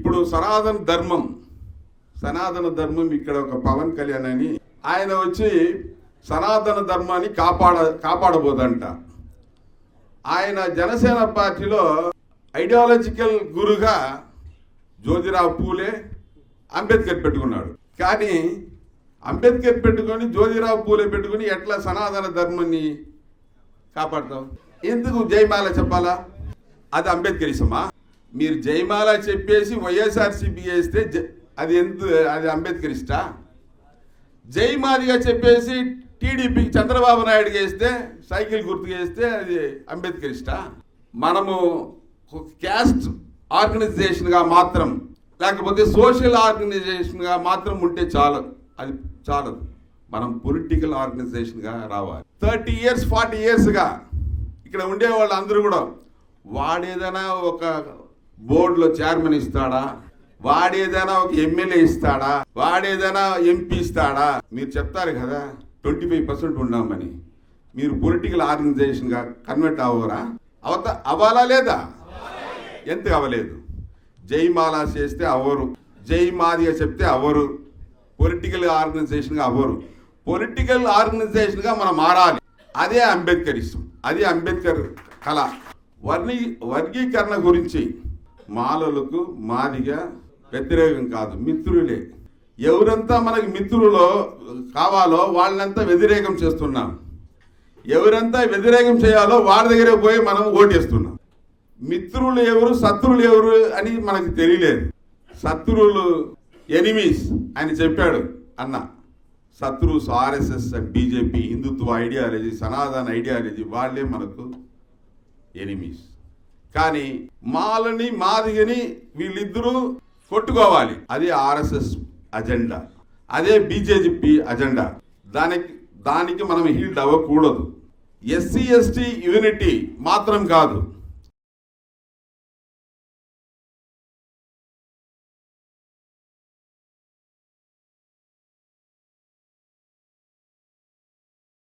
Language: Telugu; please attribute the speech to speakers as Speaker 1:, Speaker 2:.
Speaker 1: ఇప్పుడు సనాతన ధర్మం ఇక్కడ ఒక పవన్ కళ్యాణ్ అని ఆయన వచ్చి సనాతన ధర్మాన్ని కాపాడబోదంట. ఆయన జనసేన పార్టీలో ఐడియాలజికల్ గురుగా జ్యోతిరావు పూలే, అంబేద్కర్ పెట్టుకున్నాడు. కానీ అంబేద్కర్ పెట్టుకొని జ్యోతిరావు పూలే పెట్టుకుని ఎట్లా సనాతన ధర్మాన్ని కాపాడతాం? ఎందుకు జయమాల చెప్పాలా? అది అంబేద్కరిసమా? మీరు జయమాల చెప్పేసి వైఎస్ఆర్సీపీ వేస్తే అది అంబేద్కరిస్టా? జయమాదిగా చెప్పేసి టీడీపీ చంద్రబాబు నాయుడు వేస్తే, సైకిల్ గుర్తుకు వేస్తే అది అంబేద్కరిస్టా? మనము క్యాస్ట్ ఆర్గనైజేషన్గా మాత్రం, లేకపోతే సోషల్ ఆర్గనైజేషన్గా మాత్రం ఉంటే అది చాలదు. మనం పొలిటికల్ ఆర్గనైజేషన్గా రావాలి. 30 years 40 yearsగా ఇక్కడ ఉండే వాళ్ళు అందరూ కూడా వాడేదైనా ఒక బోర్డులో చైర్మన్ ఇస్తాడా, వాడేదైనా ఒక ఎమ్మెల్యే ఇస్తాడా, వాడేదైనా ఎంపీ ఇస్తాడా? మీరు చెప్తారు కదా 25% ఉన్నామని. మీరు పొలిటికల్ ఆర్గనైజేషన్గా కన్వర్ట్ అవ్వరా? అవ్వాలా లేదా? ఎందుకు అవ్వలేదు? జయమాల చేస్తే అవ్వరు, జయమాదిగా చెప్తే అవ్వరు, పొలిటికల్ ఆర్గనైజేషన్గా అవ్వరు. పొలిటికల్ ఆర్గనైజేషన్గా మనం మారాలి. అదే అంబేద్కరిజం, అది అంబేద్కర్ కళ. వర్గీకరణ గురించి మాలలకు మాదిగా వ్యతిరేకం కాదు, మిత్రులే. ఎవరంతా మనకి మిత్రులో కావాలో వాళ్ళంతా వ్యతిరేకం చేస్తున్నాం. ఎవరంతా వ్యతిరేకం చేయాలో వాళ్ళ దగ్గరే పోయి మనం ఓటేస్తున్నాం. మిత్రులు ఎవరు, శత్రువులు ఎవరు అని మనకు తెలియలేదు. శత్రువులు ఎనిమీస్ అని చెప్పాడు అన్న. శత్రువుస్ RSS and BJP, Hindutva ideology, సనాతన ఐడియాలజీ, వాళ్ళే మనకు ఎనిమీస్. కానీ మాలని మాదిగని వీళ్ళిద్దరూ కొట్టుకోవాలి. అదే ఆర్ఎస్ఎస్ అజెండా, అదే బీజేపీ అజెండా. దానికి మనం హీల్డ్ అవ్వకూడదు. ఎస్సీ ఎస్టీ యూనిటీ మాత్రం కాదు,